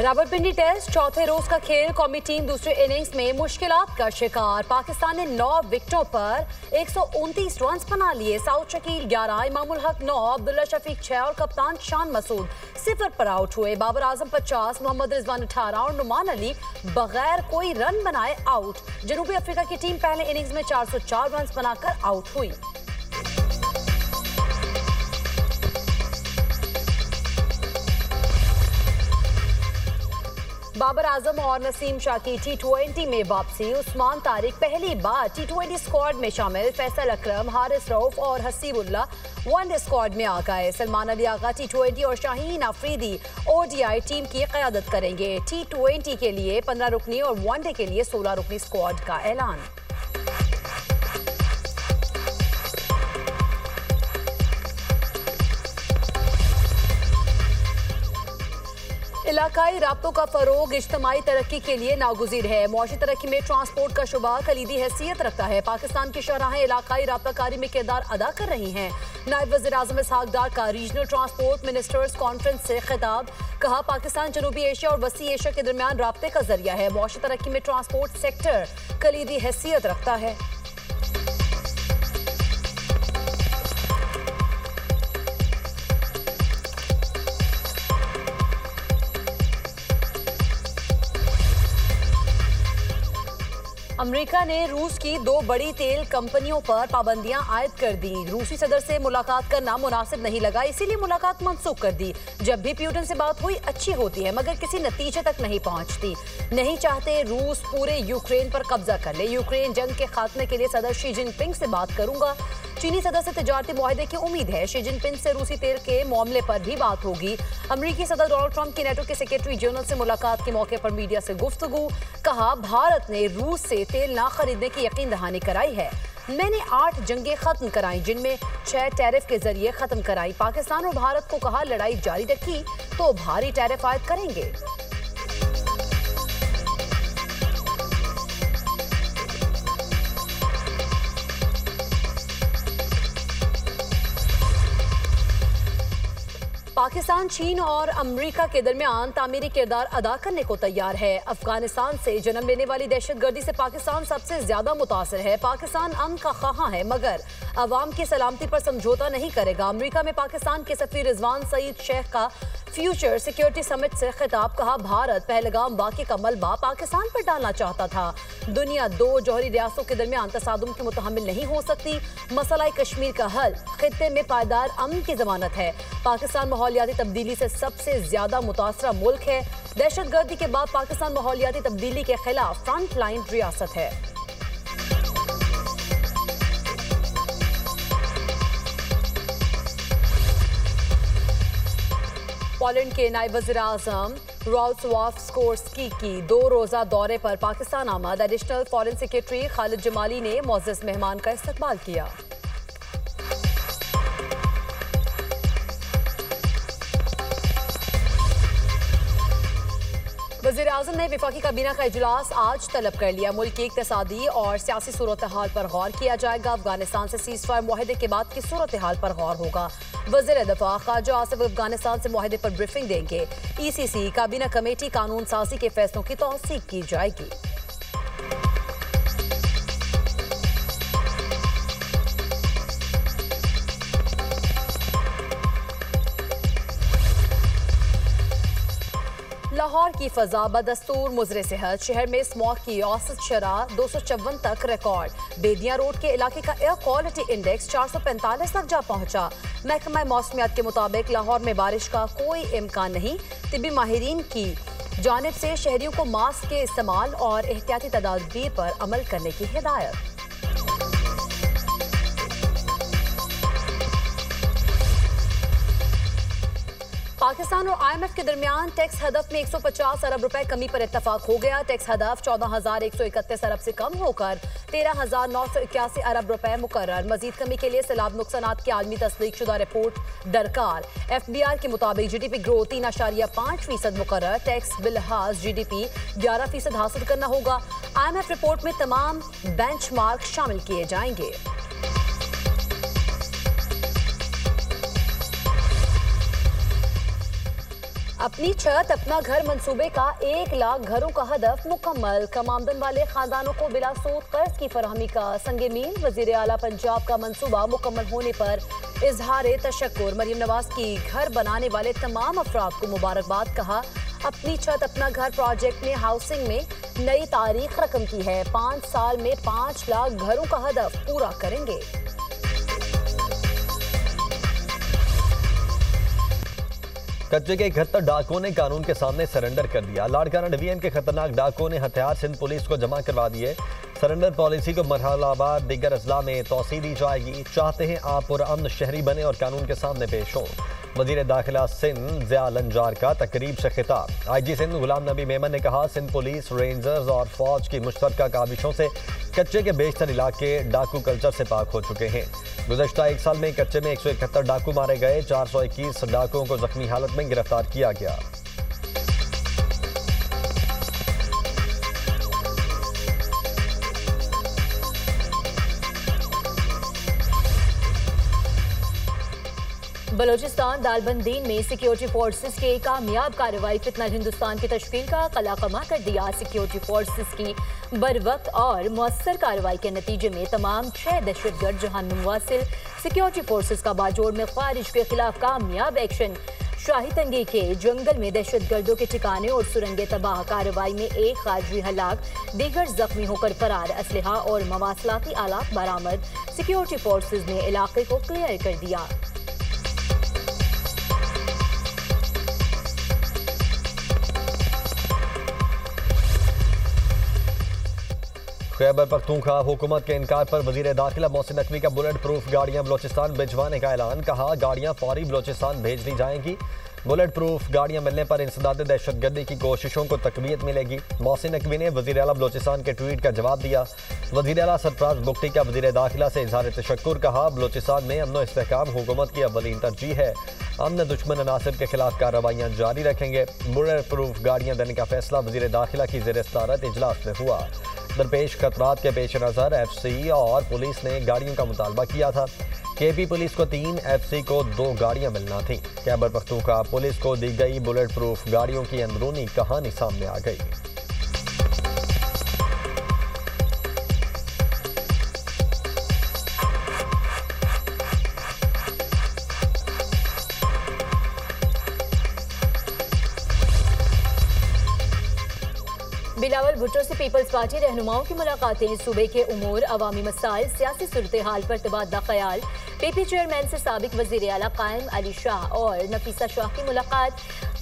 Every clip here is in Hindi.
रावलपिंडी टेस्ट चौथे रोज का खेल। कौमी टीम दूसरे इनिंग्स में मुश्किलात का शिकार। पाकिस्तान ने 9 विकेटों पर 129 रन बना लिए। साउथ शकील 11, इमामुल हक 9, अब्दुल्ला शफीक 6 और कप्तान शान मसूद 0 पर आउट हुए। बाबर आजम 50, मोहम्मद रिजवान 18 और नुमान अली बगैर कोई रन बनाए आउट। जनूबी अफ्रीका की टीम पहले इनिंग्स में 404 रन बनाकर आउट हुई। बाबर आजम और नसीम शाह की T20 में वापसी। उस्मान तारिक पहली बार T20 स्क्वाड में शामिल। फैसल अकरम, हारिस रऊफ और हसीबुल्ला वनडे स्क्वाड में आ गए। सलमान अली आगा T20 और शाहीन अफरीदी ODI टीम की क़यादत करेंगे। T20 के लिए 15 रुकनी और वनडे के लिए 16 रुकनी स्क्वाड का ऐलान। इलाकाई राब्तों का फरोग इज्तिमाई तरक्की के लिए नागुज़ीर है। मुआशी तरक्की में ट्रांसपोर्ट का शुबा कलीदी हैसियत रखता है। पाकिस्तान की शराहें इलाकाई राब्ताकारी में किरदार अदा कर रही हैं। नायब वज़ीर आज़म इसहाक डार का रीजनल ट्रांसपोर्ट मिनिस्टर्स कॉन्फ्रेंस से खिताब। कहा, पाकिस्तान जनूबी एशिया और वसी एशिया के दरमियान राब्ते का जरिया है। मुआशी तरक्की में ट्रांसपोर्ट सेक्टर कलीदी हैसियत रखता है। अमेरिका ने रूस की 2 बड़ी तेल कंपनियों पर पाबंदियां आयद कर दी। रूसी सदर से मुलाकात करना मुनासिब नहीं लगा, इसीलिए मुलाकात मंसूख कर दी। जब भी पुतिन से बात हुई अच्छी होती है, मगर किसी नतीजे तक नहीं पहुंचती। नहीं चाहते रूस पूरे यूक्रेन पर कब्जा कर ले। यूक्रेन जंग के खात्मे के लिए सदर शी जिनपिंग से बात करूंगा। चीनी सदर से तिजारती मुआहदे की उम्मीद है। शी जिनपिंग से रूसी तेल के मामले पर भी बात होगी। अमेरिकी सदर डोनाल्ड ट्रंप की नेटो के सेक्रेटरी जनरल से मुलाकात के मौके पर मीडिया से गुफ्तगू। कहा, भारत ने रूस से तेल ना खरीदने की यकीन दहानी कराई है। मैंने 8 जंगें खत्म कराई, जिनमें 6 टैरिफ के जरिए खत्म कराई। पाकिस्तान और भारत को कहा, लड़ाई जारी रखी तो भारी टैरिफ आयद करेंगे। पाकिस्तान चीन और अमेरिका के दरमियान तामीरी किरदार अदा करने को तैयार है। अफगानिस्तान से जन्म लेने वाली दहशतगर्दी से पाकिस्तान सबसे ज्यादा मुतासर है। पाकिस्तान अमन का ख्वाह है, मगर अवाम की सलामती पर समझौता नहीं करेगा। अमेरिका में पाकिस्तान के सफीर रिजवान सईद शेख का फ्यूचर सिक्योरिटी समिट से खिताब। कहा, भारत पहलगाम वाक़े का मलबा पाकिस्तान पर डालना चाहता था। दुनिया 2 जौहरी रियासतों के दरमियान तसादुम की मुतहम्मिल नहीं हो सकती। मसला कश्मीर का हल खित्ते में पायदार अमन की जमानत है। पाकिस्तान माहौलियाती तब्दीली से सबसे ज्यादा मुतासरा मुल्क है। दहशतगर्दी के बाद पाकिस्तान माहौलियाती तब्दीली के खिलाफ फ्रंट लाइन रियासत है। पोलैंड के नायब वज़ीर आज़म राउल्फ स्कोर्स्की की 2 रोज़ा दौरे पर पाकिस्तान आमद। Additional foreign secretary Khalid Jamali ने मोअज़्ज़ज़ मेहमान का इस्तकबाल किया। वज़ीर आज़म ने वफाकी काबीना का इजलास आज तलब कर लिया। मुल्क की इक़्तिसादी और सियासी सूरत हाल पर गौर किया जाएगा। अफगानिस्तान से सीज़फायर मुआहदे के बाद की सूरत हाल पर गौर होगा। वज़ीर दफ़ा ख़ाजा आसिफ अफगानिस्तान से मुआहदे पर ब्रीफिंग देंगे। ECC काबीना कमेटी कानून साजी के फैसलों की तौसीक की जाएगी। लाहौर की फजा बदस्तूर मुजरे सेहत। शहर में स्मॉग की औसत शरह 254 तक रिकॉर्ड। बेदिया रोड के इलाके का एयर क्वालिटी इंडेक्स 445 तक जा पहुंचा। महकमा मौसमियात के मुताबिक लाहौर में बारिश का कोई इम्कान नहीं। तिब्बी माहिरीन की जानिब से शहरियों को मास्क के इस्तेमाल और एहतियाती तदाबीर पर अमल करने की हिदायत। पाकिस्तान और IMF के दरमियान टैक्स हदफ में 150 अरब रुपए कमी पर इत्तफाक हो गया। टैक्स हदफ 14,131 अरब से कम होकर 13,981 अरब रुपए मुकर्रर। मजीद कमी के लिए सैलाब नुकसानात की आलमी तस्दीक शुदा रिपोर्ट दरकार। FBR के मुताबिक GDP ग्रोथ 3.5% मुकर्रर। टैक्स बिलहाज GDP 11% हासिल करना होगा। IMF रिपोर्ट में तमाम बेंचमार्क शामिल किए जाएंगे। अपनी छत अपना घर मंसूबे का 1 लाख घरों का हदफ मुकम्मल। कम आमदन वाले खानदानों को बिला सूद कर्ज की फराहमी का संगे मील। वजीर आला पंजाब का मंसूबा मुकम्मल होने पर इजहार तशक्कुर। मरियम नवाज की घर बनाने वाले तमाम अफराद को मुबारकबाद। कहा अपनी छत अपना घर प्रोजेक्ट ने हाउसिंग में नई तारीख रकम की है। 5 साल में 5 लाख घरों का हदफ पूरा करेंगे। कच्चे के 71 डाकुओं ने कानून के सामने सरेंडर कर दिया। लाड़काना डिवीजन के खतरनाक डाकुओं ने हथियार सिंध पुलिस को जमा करवा दिए। सरेंडर पॉलिसी को मरहलावार दीगर अजला में तोसी दी जाएगी। चाहते हैं आप पुरअमन शहरी बने और कानून के सामने पेश हों। वजीर दाखिला सिंध ज़िया लंजार का तकरीब से खिताब। IG सिंध गुलाम नबी मेमन ने कहा सिंध पुलिस, रेंजर्स और फौज की मुश्तरका काविशों से कच्चे के बेशतर इलाके डाकू कल्चर से पाक हो चुके हैं। गुज़श्ता 1 साल में कच्चे में 171 डाकू मारे गए। 421 डाकुओं को जख्मी हालत में गिरफ्तार किया गया। बलोचिस्तान दालबंदीन में सिक्योरिटी फोर्सेस की कामयाब कार्रवाई फितनत हिंदुस्तान की तश्कील का कलाकमा कर दिया। सिक्योरिटी फोर्सेस की बरवक्त और मौसर कार्रवाई के नतीजे में तमाम 6 दहशतगर्द जहान्नुम वासिल। सिक्योरिटी फोर्सेस का बाजोड़ में खारिज के खिलाफ कामयाब एक्शन। शाही तंगी के जंगल में दहशतगर्दों के ठिकाने और सुरंगे तबाह। कार्रवाई में 1 खारजी हलाक, दीगर जख्मी होकर फरार। असलहा और मवासलाती आलात बरामद। सिक्योरिटी फोर्सेस ने इलाके को क्लियर कर दिया। खैबर पख्तूनख्वा हुकूमत के इनकार पर वजीर दाखिला मोहसिन नकवी का बुलेट प्रूफ गाड़ियां बलोचिस्तान भिजवाने का ऐलान। कहा गाड़ियां फौरी बलोचिस्तान भेज दी जाएंगी। बुलेट प्रूफ गाड़ियां मिलने पर इंसदाद दहशतगर्दी की कोशिशों को तकवीत मिलेगी। मोहसिन नकवी ने वजीर आला बलोचिस्तान के ट्वीट का जवाब दिया। वजीर आला सरफराज बुगटी का वजीर दाखिला से इजहार तशक्कुर। कहा बलोचिस्तान में अमन इस्तेहकाम हुकूमत की अव्वलीन तरजीह है। अमन दुश्मन अनासिब के खिलाफ कार्रवाइयाँ जारी रखेंगे। बुलेट प्रूफ गाड़ियाँ देने का फैसला वजीर दाखिला की ज़ेर सदारत इजलास में हुआ। दरपेश खतरात के पेश नज़र FC और पुलिस ने गाड़ियों का मुतालबा किया था। KP पुलिस को 3, FC को 2 गाड़ियां मिलना थीं। खैबर पख्तूनख्वा पुलिस को दी गई बुलेट प्रूफ गाड़ियों की अंदरूनी कहानी सामने आ गई। बिलावल भुट्टो से पीपल्स पार्टी रहनुमाओं की मुलाकातें। सूबे के उमूर, अवामी मसाइल, सियासी सूरत हाल पर तबादला ख्याल। PP चेयरमैन से साबिक वजीर आला कायम अली शाह और नफीसा शाह की मुलाकात।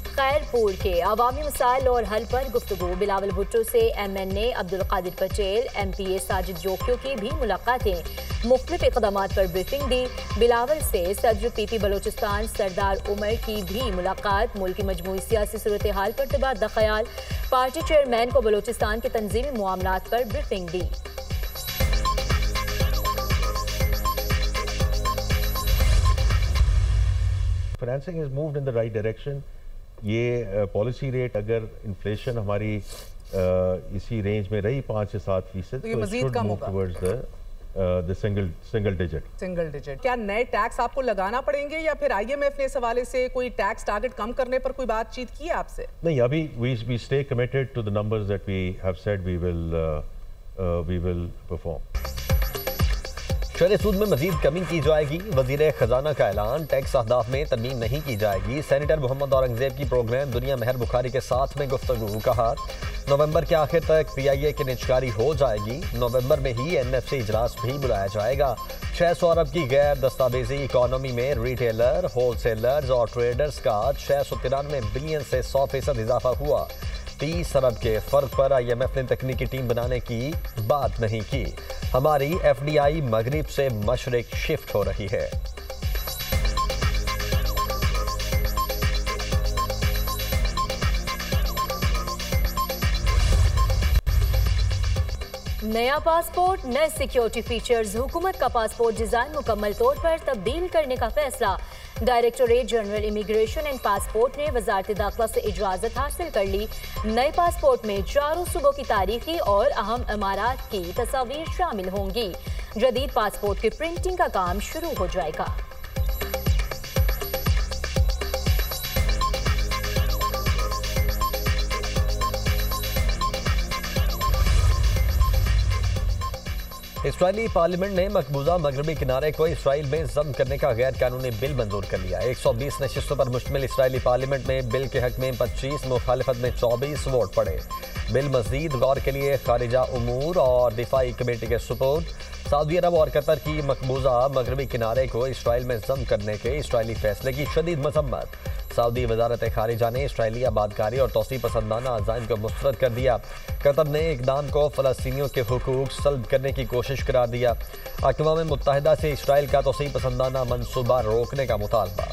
खैरपुर के अवामी मसाइल और हल पर गुफ्तगू। बिलावल भुट्टो से MNA अब्दुल कादिर पटेल, MPA साजिद जोकियों की भी मुलाकातें। मुख्तलिफ इक़दामात पर ब्रीफिंग दी। बिलावल से सदर PP बलोचिस्तान सरदार उमर की भी मुलाकात। मुल्क की मजमूई सियासी सूरत हाल पर तबादला ख्याल। पार्टी चेयरमैन को बलोचिस्तान के तंजीमी मामलात पर briefing the. Financing is moved in the right direction. ये पॉलिसी रेट अगर इन्फ्लेशन हमारी इसी रेंज में रही 5 से 7%, तो ये मजीद कम होगा। Single digit. क्या नए टैक्स आपको लगाना पड़ेंगे या फिर IMF ने इस हवाले से कोई टैक्स टारगेट कम करने पर कोई बातचीत की है आपसे? नहीं, अभी we stay committed to the numbers that we have said we will perform. शरह सूद में मजीद कमी की जाएगी। वजीर खजाना का ऐलान। टैक्स अहदाफ में तरमीम नहीं की जाएगी। सेनेटर मोहम्मद औरंगजेब की प्रोग्राम दुनिया मेहर बुखारी के साथ में गुफ्तगू। कहा नवंबर के आखिर तक PIA की निजकारी हो जाएगी। नवंबर में ही NFC इजलास भी बुलाया जाएगा। 600 अरब की गैर दस्तावेजी इकॉनमी में रिटेलर, होलसेलर्स और ट्रेडर्स का 693 बिलियन से 100% इजाफा हुआ। 30 अरब के फर्क पर IMF ने तकनीकी टीम बनाने की बात नहीं की। हमारी FDI मगरिब से मशरिक शिफ्ट हो रही है। नया पासपोर्ट, नए सिक्योरिटी फीचर्स। हुकूमत का पासपोर्ट डिजाइन मुकम्मल तौर पर तब्दील करने का फैसला। Directorate general immigration and passport ने वजारत दाखिला से इजाज़त हासिल कर ली। नए पासपोर्ट में 4 सूबों की तारीखी और अहम इमारत की तस्वीर शामिल होंगी। जदीद पासपोर्ट की प्रिंटिंग का काम शुरू हो जाएगा। इसराइली पार्लियामेंट ने मकबूजा मगरबी किनारे को इसराइल में जब्त करने का गैर कानूनी बिल मंजूर कर लिया। 120 नशिस्तों पर मुश्तमिल इसराइली पार्लियामेंट में बिल के हक में 25, मुखालिफत में 24 वोट पड़े। बिल मजीद गौर के लिए खारिजा उमूर और दिफाई कमेटी के सुपुर्द। सऊदी अरब और कतर की मकबूजा मगरबी किनारे को इसराइल में जब्त करने के इसराइली फैसले की शदीद मजम्मत। सऊदी वजारत खारिजा ने इसराइली आबादकारी और तोसी पसंदाना अज़ाइम को मुस्तरद कर दिया। कतर ने इक़दाम को फ़लस्तीनियों के हुकूक सल्ब करने की कोशिश करार दिया। अक़वाम मुत्तहिदा से इसराइल का तोसी पसंदाना मनसूबा रोकने का मुतालबा।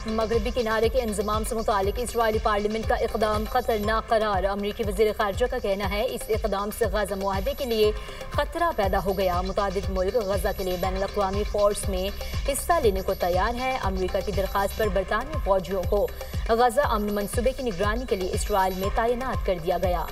मगरबी किनारे के इंजमाम से मुतालिक इसराइली पार्लियामेंट का इक़दाम खतरनाक करार। अमरीकी वज़ीर ख़ारिजा का कहना है इस इक़दाम से गज़ा मुआहदे के लिए खतरा पैदा हो गया। मुतादिद मुल्क गज़ा के लिए बैनुल अक़वामी फ़ोर्स में हिस्सा लेने को तैयार है। अमरीका की दरख्वास्त पर बरतानवी फ़ौजियों को गज़ा अमन मनसूबे की निगरानी के लिए इसराइल में तैनात कर दिया गया।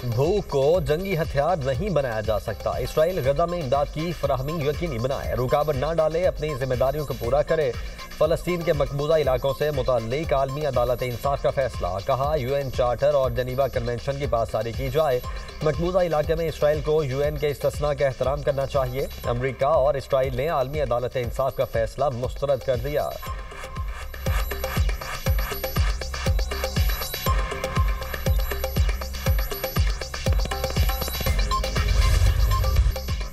भूख को जंगी हथियार नहीं बनाया जा सकता। इसराइल गजा में इमदाद की फराहमी यकीनी बनाए, रुकावट ना डाले, अपनी जिम्मेदारियों को पूरा करे। फ़लस्तीन के मकबूजा इलाकों से मुताल्लिक आलमी अदालत इंसाफ का फैसला। कहा UN चार्टर और जनीवा कन्वेंशन की पासदारी की जाए। मकबूजा इलाके में इसराइल को UN के इस्तिस्ना का एहतराम करना चाहिए। अमरीका और इसराइल ने आलमी अदालत इंसाफ का फैसला मुस्तरद कर दिया।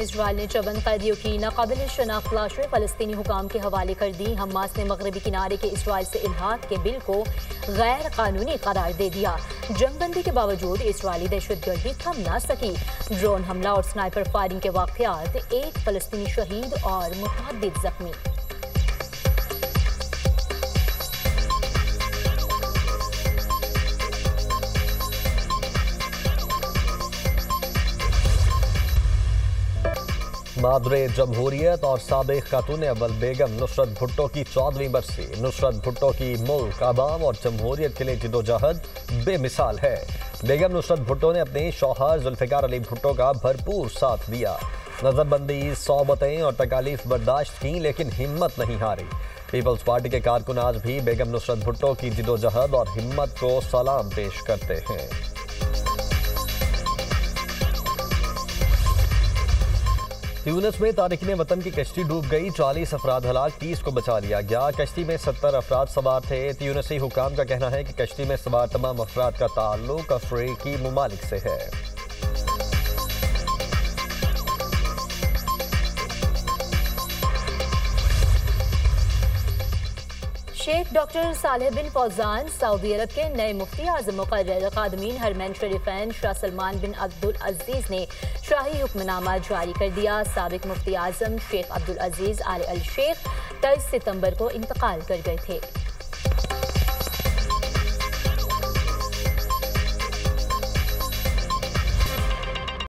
इसराइल ने 54 कैदियों की नाकाबिल शनाख्त लाशें फ़लस्तीनी हुकाम के हवाले कर दी। हमास ने मगरबी किनारे के इसराइल से इल्हाक के बिल को गैर कानूनी करार दे दिया। जंगबंदी के बावजूद इसराइली दहशतगर्दी थम ना सकी। ड्रोन हमला और स्नाइपर फायरिंग के वाक़यात, एक फ़लस्तीनी शहीद और मुतअद्दिद जख्मी। मादरे जमहूरियत और साबिक़ खातून अव्वल बेगम नुसरत भुट्टो की 14वीं बरसी। नुसरत भुट्टो की मुल्क, अवाम और जमहूरियत के लिए जिदोजहद बेमिसाल है। बेगम नुसरत भुट्टो ने अपने शौहर जुल्फ़िकार अली भुट्टो का भरपूर साथ दिया। नज़रबंदी, सौबतें और तकालीफ बर्दाश्त की, लेकिन हिम्मत नहीं हारी। पीपल्स पार्टी के कारकुन आज भी बेगम नुसरत भुट्टो की जिदोजहद और हिम्मत को सलाम पेश करते हैं। ट्यूनिस में तारिकीन वतन की कश्ती डूब गई, 40 अफराद हलाक, 30 को बचा लिया गया। कश्ती में 70 अफराद सवार थे। ट्यूनिसी हुकाम का कहना है कि कश्ती में सवार तमाम अफराद का ताल्लुक अफ्रीकी ममालिक से है। शेख डॉक्टर सालेह बिन फौजान सऊदी अरब के नए मुफ्ती आज़म मुकर्रर। खादमीन हरमैन शरीफैन शाह सलमान बिन अब्दुल अजीज ने शाही हुक्मनामा जारी कर दिया। साबिक मुफ्ती आज़म शेख अब्दुल अजीज आल शेख 23 सितंबर को इंतकाल कर गए थे।